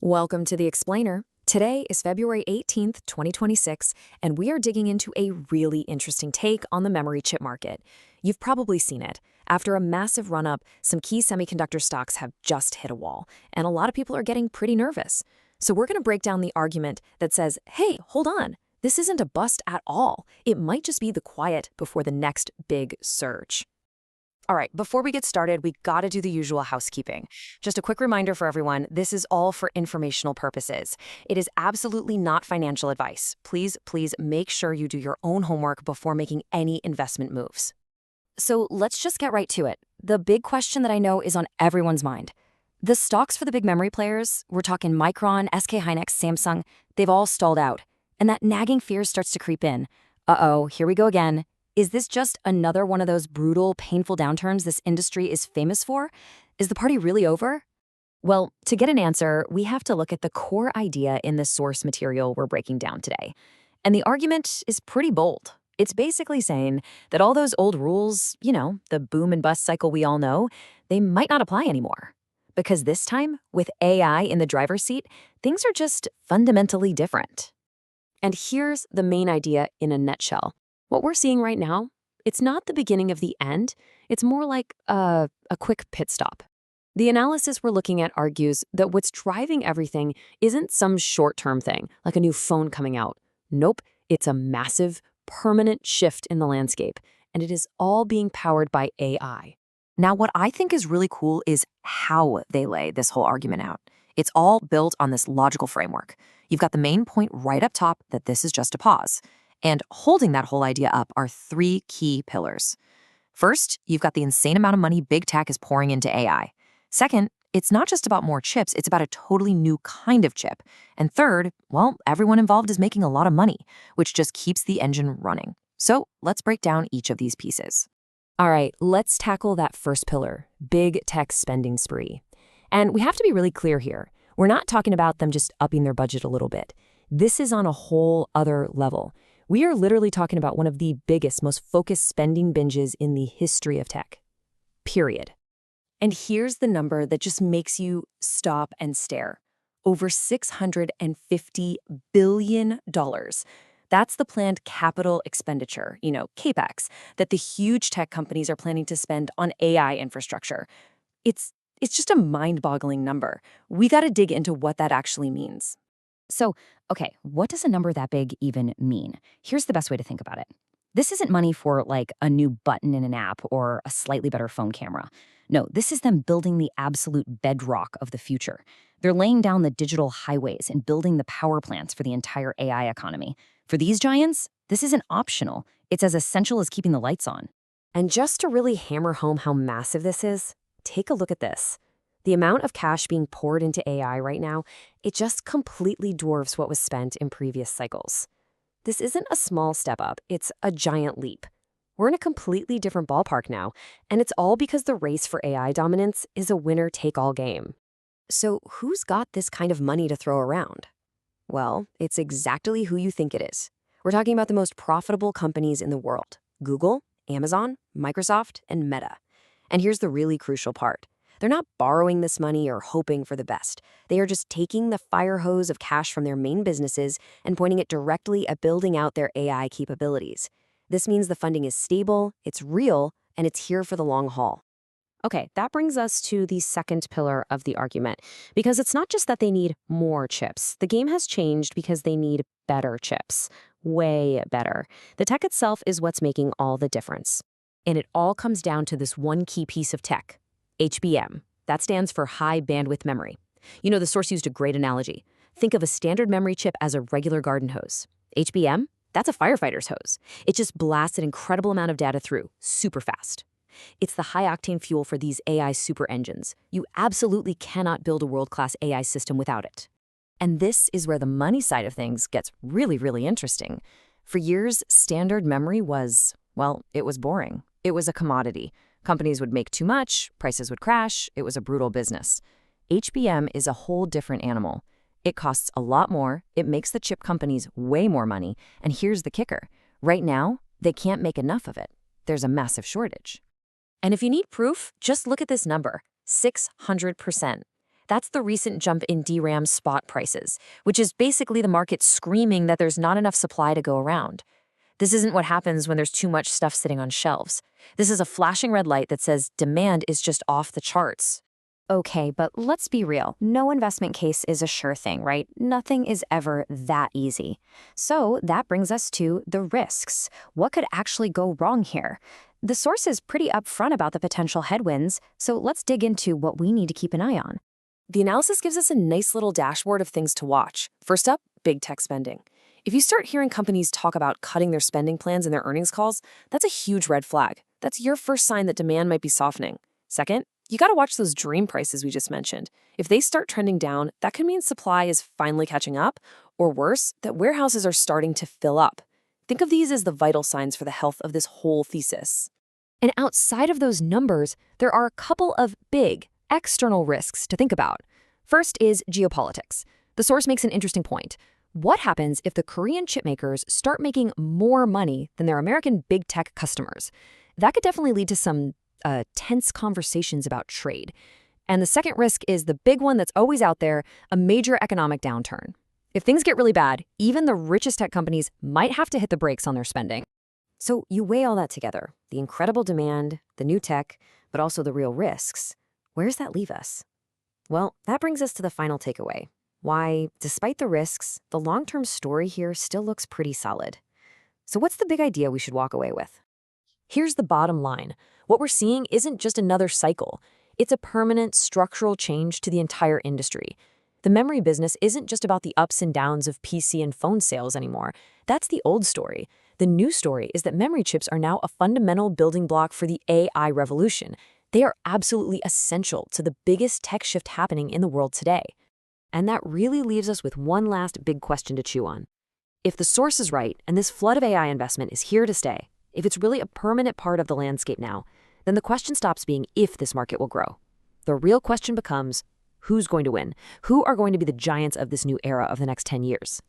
Welcome to The Explainer. Today is February 18th, 2026, and we are digging into a really interesting take on the memory chip market. You've probably seen it. After a massive run-up, some key semiconductor stocks have just hit a wall, and a lot of people are getting pretty nervous. So we're going to break down the argument that says, hey, hold on, this isn't a bust at all. It might just be the quiet before the next big surge. All right, before we get started, we gotta do the usual housekeeping. Just a quick reminder for everyone, this is all for informational purposes. It is absolutely not financial advice. Please make sure you do your own homework before making any investment moves. So let's just get right to it. The big question that I know is on everyone's mind. The stocks for the big memory players, we're talking Micron, SK Hynix, Samsung, they've all stalled out. And that nagging fear starts to creep in. Uh-oh, here we go again. Is this just another one of those brutal, painful downturns this industry is famous for? Is the party really over? Well, to get an answer, we have to look at the core idea in the source material we're breaking down today. And the argument is pretty bold. It's basically saying that all those old rules, the boom and bust cycle we all know, they might not apply anymore. Because this time, with AI in the driver's seat, things are just fundamentally different. And here's the main idea in a nutshell. What we're seeing right now, it's not the beginning of the end. It's more like a quick pit stop. The analysis we're looking at argues that what's driving everything isn't some short-term thing, like a new phone coming out. Nope, it's a massive, permanent shift in the landscape, and it is all being powered by AI. Now, what I think is really cool is how they lay this whole argument out. It's all built on this logical framework. You've got the main point right up top that this is just a pause. And holding that whole idea up are three key pillars. First, you've got the insane amount of money big tech is pouring into AI. Second, it's not just about more chips, it's about a totally new kind of chip. And third, well, everyone involved is making a lot of money, which just keeps the engine running. So let's break down each of these pieces. All right, let's tackle that first pillar, big tech spending spree. And we have to be really clear here. We're not talking about them just upping their budget a little bit. This is on a whole other level. We are literally talking about one of the biggest, most focused spending binges in the history of tech. Period. And here's the number that just makes you stop and stare. Over $650 billion. That's the planned capital expenditure, Capex, that the huge tech companies are planning to spend on AI infrastructure. It's just a mind-boggling number. We got to dig into what that actually means. So, okay, what does a number that big even mean? Here's the best way to think about it. This isn't money for like a new button in an app or a slightly better phone camera. No, this is them building the absolute bedrock of the future. They're laying down the digital highways and building the power plants for the entire AI economy. For these giants, this isn't optional. It's as essential as keeping the lights on. And just to really hammer home how massive this is, take a look at this. The amount of cash being poured into AI right now, it just completely dwarfs what was spent in previous cycles. This isn't a small step up, it's a giant leap. We're in a completely different ballpark now, and it's all because the race for AI dominance is a winner-take-all game. So who's got this kind of money to throw around? Well, it's exactly who you think it is. We're talking about the most profitable companies in the world: Google, Amazon, Microsoft, and Meta. And here's the really crucial part. They're not borrowing this money or hoping for the best. They are just taking the fire hose of cash from their main businesses and pointing it directly at building out their AI capabilities. This means the funding is stable, it's real, and it's here for the long haul. Okay, that brings us to the second pillar of the argument, because it's not just that they need more chips. The game has changed because they need better chips. Way better. The tech itself is what's making all the difference. And it all comes down to this one key piece of tech. HBM. That stands for high bandwidth memory. The source used a great analogy. Think of a standard memory chip as a regular garden hose. HBM, that's a firefighter's hose. It just blasts an incredible amount of data through, super fast. It's the high-octane fuel for these AI super engines. You absolutely cannot build a world-class AI system without it. And this is where the money side of things gets really, really interesting. For years, standard memory was, well, it was boring. It was a commodity. Companies would make too much, prices would crash, it was a brutal business. HBM is a whole different animal. It costs a lot more, it makes the chip companies way more money, and here's the kicker. Right now, they can't make enough of it. There's a massive shortage. And if you need proof, just look at this number, 600%. That's the recent jump in DRAM spot prices, which is basically the market screaming that there's not enough supply to go around. This isn't what happens when there's too much stuff sitting on shelves. This is a flashing red light that says demand is just off the charts. Okay, but let's be real. No investment case is a sure thing, right? Nothing is ever that easy. So that brings us to the risks. What could actually go wrong here? The source is pretty upfront about the potential headwinds, so let's dig into what we need to keep an eye on. The analysis gives us a nice little dashboard of things to watch. First up, big tech spending. If you start hearing companies talk about cutting their spending plans in their earnings calls, that's a huge red flag. That's your first sign that demand might be softening. Second, you gotta watch those dream prices we just mentioned. If they start trending down, that could mean supply is finally catching up, or worse, that warehouses are starting to fill up. Think of these as the vital signs for the health of this whole thesis. And outside of those numbers, there are a couple of big external risks to think about. First is geopolitics. The source makes an interesting point. What happens if the Korean chipmakers start making more money than their American big tech customers? That could definitely lead to some tense conversations about trade. And the second risk is the big one that's always out there, a major economic downturn. If things get really bad, even the richest tech companies might have to hit the brakes on their spending. So you weigh all that together, the incredible demand, the new tech, but also the real risks. Where does that leave us? Well, that brings us to the final takeaway. Why, despite the risks, the long-term story here still looks pretty solid. So what's the big idea we should walk away with? Here's the bottom line. What we're seeing isn't just another cycle. It's a permanent structural change to the entire industry. The memory business isn't just about the ups and downs of PC and phone sales anymore. That's the old story. The new story is that memory chips are now a fundamental building block for the AI revolution. They are absolutely essential to the biggest tech shift happening in the world today. And that really leaves us with one last big question to chew on. If the source is right, and this flood of AI investment is here to stay, if it's really a permanent part of the landscape now, then the question stops being if this market will grow. The real question becomes, who's going to win? Who are going to be the giants of this new era of the next 10 years?